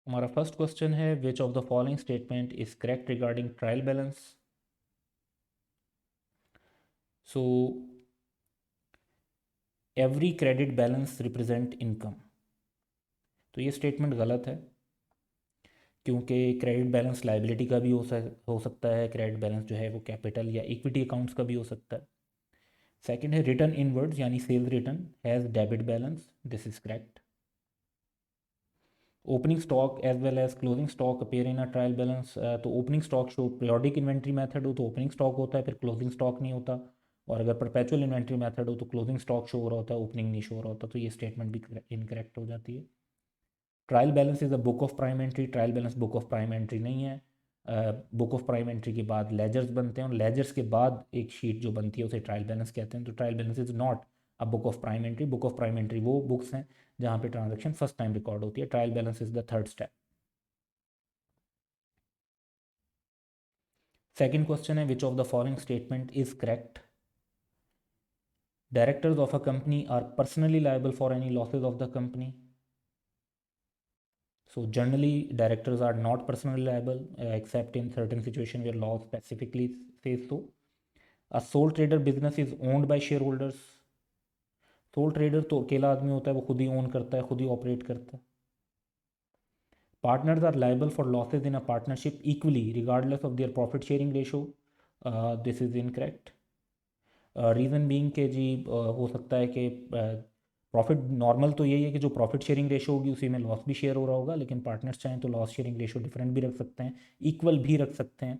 हमारा first question है which of the following statement is correct regarding trial balance. So every credit balance represent income. तो ये statement गलत है क्योंकि क्रेडिट बैलेंस लाइबिलिटी का भी हो सकता है। क्रेडिट बैलेंस जो है वो कैपिटल या इक्विटी अकाउंट्स का भी हो सकता है। सेकंड है रिटर्न इनवर्ड्स यानी sales return has debit balance. This is correct. Opening stock as well as closing stock appear in a trial balance. तो opening stock show periodic inventory method हो तो ओपनिंग स्टॉक होता है, फिर closing stock नहीं होता। और अगर परपेचुअल इन्वेंट्री मेथड हो तो क्लोजिंग स्टॉक शो हो रहा होता है, ओपनिंग नहीं शो हो रहा होता। तो ये स्टेटमेंट भी इनकरेक्ट हो जाती है। Trial balance is a book of prime entry. Trial balance book of prime entry नहीं है। बुक ऑफ प्राइम एंट्री के बाद लेजर्स बनते हैं और लेजर्स के बाद एक शीट जो बनती है उसे ट्रायल बैलेंस कहते हैं। तो trial balance is not a book of prime entry. Book of prime entry वो बुक्स हैं जहाँ पे ट्रांजेक्शन फर्स्ट टाइम रिकॉर्ड होती है। Trial balance is the third step. Second question है which of the following statement is correct. Directors of a company are personally liable for any losses of the company. So generally directors are not personally liable except in certain situation where law specifically says so. A sole trader business is owned by shareholders. Soul trader तो अकेला आदमी होता है, वो खुद ही own करता है, खुद ही ऑपरेट करता है। Partners are liable for losses in a partnership equally regardless of their profit sharing ratio. This is incorrect. Reason being के जी हो सकता है कि प्रॉफिट नॉर्मल तो यही है कि जो प्रॉफिट शेयरिंग रेशो होगी उसी में लॉस भी शेयर हो रहा होगा, लेकिन पार्टनर्स चाहें तो लॉस शेयरिंग रेशो डिफरेंट भी रख सकते हैं, इक्वल भी रख सकते हैं।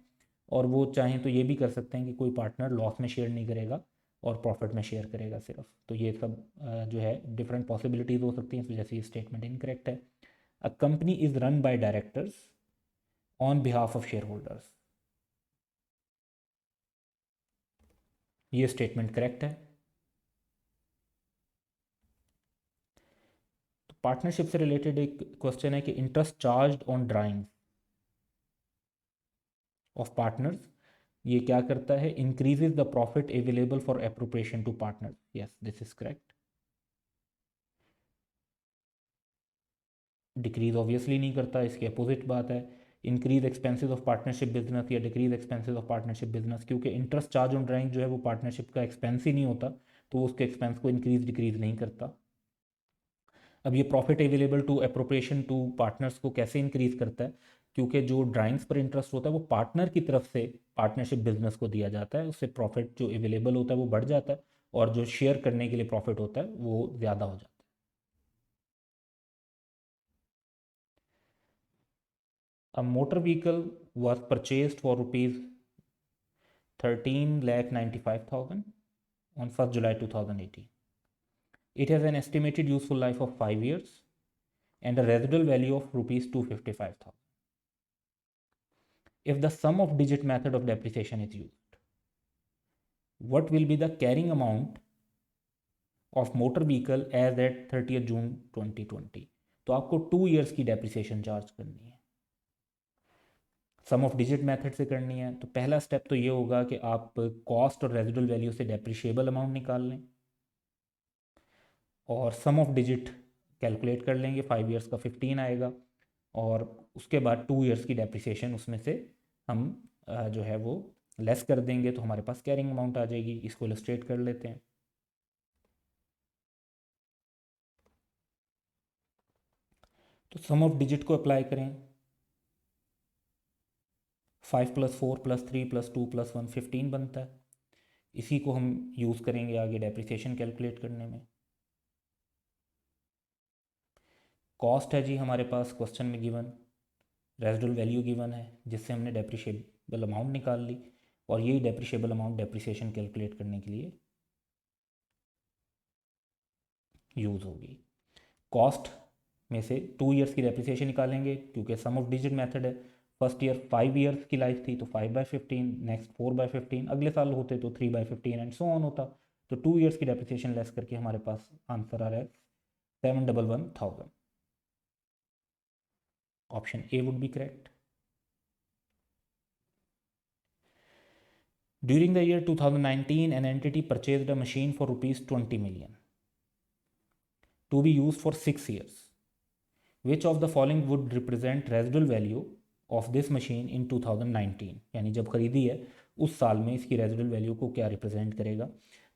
और वो चाहें तो ये भी कर सकते हैं कि कोई पार्टनर लॉस में शेयर नहीं करेगा और प्रॉफिट में शेयर करेगा सिर्फ। तो ये सब जो है डिफरेंट पॉसिबिलिटीज़ हो सकती हैं, इस वजह से ये स्टेटमेंट इनकरेक्ट है। A company is run by directors on behalf of shareholders. ये स्टेटमेंट करेक्ट है। पार्टनरशिप से रिलेटेड एक क्वेश्चन है कि interest charged on drawings of partners ये क्या करता है, increases the profit available for appropriation to partners. Yes this is correct. Decrease obviously नहीं करता, इसकी अपोजिट बात है। Increase expenses of partnership business या decrease expenses of partnership business, क्योंकि इंटरेस्ट चार्ज ऑन ड्राइंग जो है वो पार्टनरशिप का एक्सपेंस ही नहीं होता, तो उसके एक्सपेंस को इंक्रीज डिक्रीज नहीं करता। अब ये profit available to appropriation to partners को कैसे इंक्रीज करता है, क्योंकि जो ड्राइंग्स पर इंटरेस्ट होता है वो पार्टनर की तरफ से पार्टनरशिप बिजनेस को दिया जाता है, उससे प्रॉफिट जो अवेलेबल होता है वो बढ़ जाता है और जो शेयर करने के लिए प्रॉफिट होता है वो ज़्यादा हो जाता है। A motor vehicle was purchase for ₹13,95,000 on 1st July 2018. It has an estimated useful life of 5 years and a residual value of ₹255,000. If the sum of digit method of depreciation is used, what will be the carrying amount of motor vehicle as at 30th June 2020? तो आपको 2 years की depreciation charge करनी है, सम of digit method से करनी है। तो पहला स्टेप तो ये होगा कि आप कॉस्ट और रेजिडुअल वैल्यू से डेप्रिशिएबल अमाउंट निकाल लें और सम ऑफ डिजिट कैलकुलेट कर लेंगे, 5 ईयर्स का 15 आएगा और उसके बाद 2 ईयर्स की डेप्रिसिएशन उसमें से हम जो है वो लेस कर देंगे, तो हमारे पास कैरिंग अमाउंट आ जाएगी। इसको इलस्ट्रेट कर लेते हैं। तो सम ऑफ डिजिट को अप्लाई करें, 5 + 4 + 3 + 2 + 1 15 बनता है। इसी को हम यूज़ करेंगे आगे डेप्रिसिएशन कैलकुलेट करने में। कॉस्ट है जी हमारे पास क्वेश्चन में गिवन, रेजिडुअल वैल्यू गिवन है जिससे हमने डेप्रिशिएबल अमाउंट निकाल ली और यही डेप्रिशिएबल अमाउंट डेप्रिसिएशन कैलकुलेट करने के लिए यूज़ होगी। कॉस्ट में से 2 ईयर्स की डेप्रिसिएशन निकालेंगे क्योंकि सम ऑफ डिजिट मेथड है। फर्स्ट ईयर 5 ईयर्स की लाइफ थी तो 5/15, नेक्स्ट 4/15, अगले साल होते तो 3/15 एंड सो ऑन होता। तो 2 ईयर्स की डेप्रिसिएशन लेस करके हमारे पास आंसर आ रहा है 711,000। Option A would be correct. During the year 2019, an entity purchased a machine for ₹20 million to be used for 6 years, which of the following would represent residual value of this machine in 2019, यानी जब खरीदी है उस साल में इसकी residual value को क्या रिप्रेजेंट करेगा।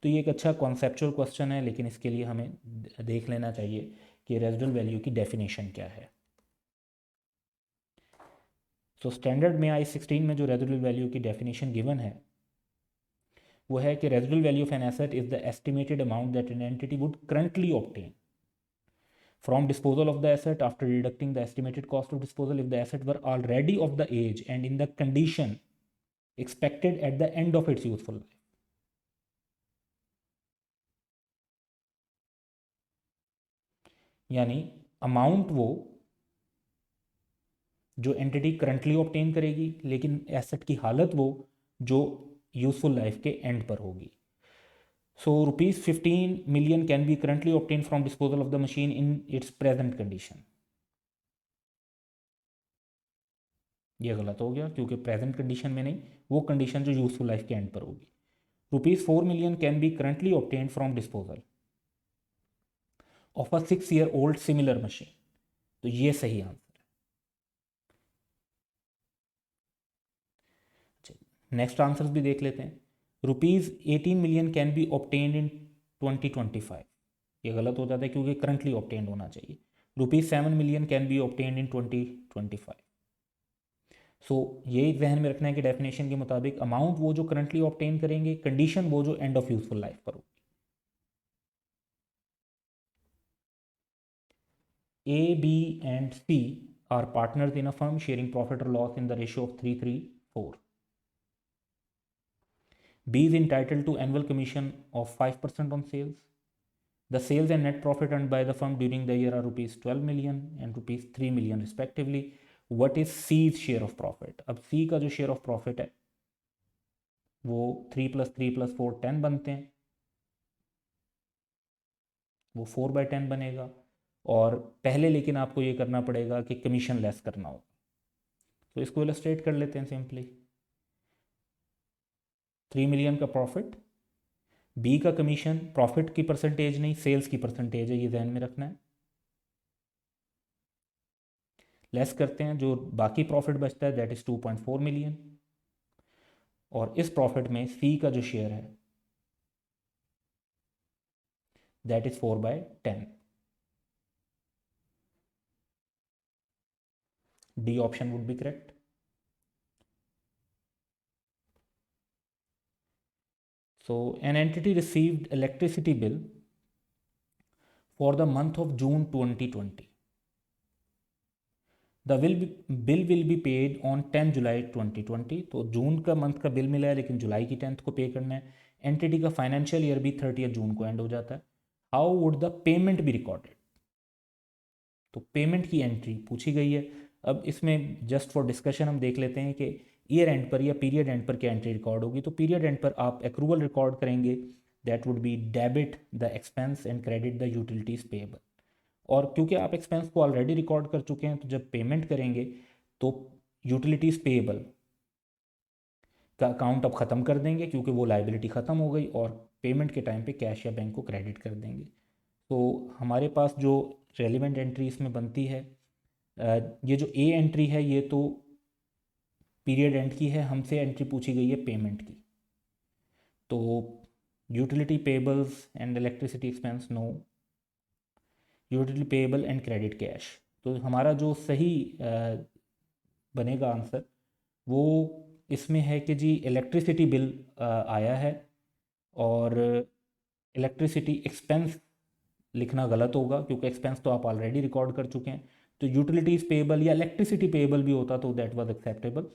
तो ये एक अच्छा कॉन्सेप्चुअल क्वेश्चन है, लेकिन इसके लिए हमें देख लेना चाहिए कि रेजिडुअल वैल्यू की डेफिनेशन क्या है। तो स्टैंडर्ड में I-16 में जो रेजिडुअल वैल्यू की डेफिनेशन गिवन है वो है कि residual value of an asset is the estimated amount that an entity would currently obtain from disposal of the asset after deducting the estimated cost of disposal if the asset were already of the age and in the condition expected at the end of its useful life. यानी amount वो जो entity currently obtain करेगी, लेकिन asset की हालत वो जो useful life के एंड पर होगी। So rupees 15 million can be currently obtained from disposal of the machine in its present condition. ये गलत हो गया क्योंकि प्रेजेंट कंडीशन में नहीं, वो कंडीशन जो यूजफुल लाइफ के एंड पर होगी। Rupees 4 million can be currently obtain from disposal of a 6-year old similar machine. तो ये सही आंसर है। नेक्स्ट आंसर्स भी देख लेते हैं। Rupees 18 million can be obtained इन 2025। ये गलत हो जाता है क्योंकि करंटली ऑब्टेन्ड होना चाहिए। Rupees 7 million can be obtained इन 2025। सो ये जहन में रखना है कि डेफिनेशन के मुताबिक अमाउंट वो जो करंटली ऑब्टेन करेंगे, कंडीशन वो जो एंड ऑफ यूजफुल लाइफ पर होगी। A, B and C are partners in a firm sharing profit or loss in the ratio of 3:3:4. B is entitled to annual commission of 5% on sales. The sales and net profit earned by the firm during the year are rupees 12 million and rupees 3 million respectively. What is C's share of profit? अब C का जो share of profit है वो 3 + 3 + 4 10 बनते हैं, वो 4/10 बनेगा। और पहले लेकिन आपको ये करना पड़ेगा कि कमीशन लेस करना होगा। तो इसको इलस्ट्रेट कर लेते हैं सिंपली। 3 million का प्रॉफिट, बी का कमीशन, प्रॉफिट की परसेंटेज नहीं सेल्स की परसेंटेज है, ये ध्यान में रखना है। लेस करते हैं, जो बाकी प्रॉफिट बचता है दैट इज 2.4 million। और इस प्रॉफिट में सी का जो शेयर है that is 4/10। D option would be correct. So an entity received electricity bill for the month of June 2020. The bill will be paid on 10 July 2020। तो जून का मंथ का bill मिला है लेकिन जुलाई की 10th को पे करना है। एंटिटी का फाइनेंशियल ईयर भी 30 जून को एंड हो जाता है। How would the payment be recorded? तो पेमेंट की एंट्री पूछी गई है। अब इसमें जस्ट फॉर डिस्कशन हम देख लेते हैं कि ईयर एंड पर या पीरियड एंड पर क्या एंट्री रिकॉर्ड होगी। तो पीरियड एंड पर आप एक्रूवल रिकॉर्ड करेंगे, that would be debit the expense and credit the utilities payable. और क्योंकि आप एक्सपेंस को ऑलरेडी रिकॉर्ड कर चुके हैं तो जब पेमेंट करेंगे तो यूटिलिटीज पेएबल का अकाउंट अब ख़त्म कर देंगे क्योंकि वो लाइबिलिटी ख़त्म हो गई, और पेमेंट के टाइम पे कैश या बैंक को क्रेडिट कर देंगे। तो हमारे पास जो रेलिवेंट एंट्री इसमें बनती है, ये जो ए एंट्री है ये तो पीरियड एंड की है, हमसे एंट्री पूछी गई है पेमेंट की। तो utility payables and electricity expense no, utility payable and credit cash. तो हमारा जो सही बनेगा आंसर वो इसमें है कि जी इलेक्ट्रिसिटी बिल आया है, और इलेक्ट्रिसिटी एक्सपेंस लिखना गलत होगा क्योंकि एक्सपेंस तो आप ऑलरेडी रिकॉर्ड कर चुके हैं। तो यूटिलिटीज़ पेएबल या इलेक्ट्रिसिटी पेएबल भी होता तो दैट वाज एक्सेप्टेबल।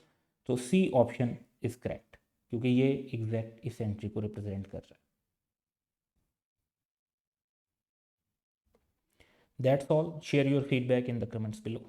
तो सी ऑप्शन इज़ करेक्ट क्योंकि ये एग्जैक्ट इस एंट्री को रिप्रेजेंट कर रहा है। That's all. Share your feedback in the comments below.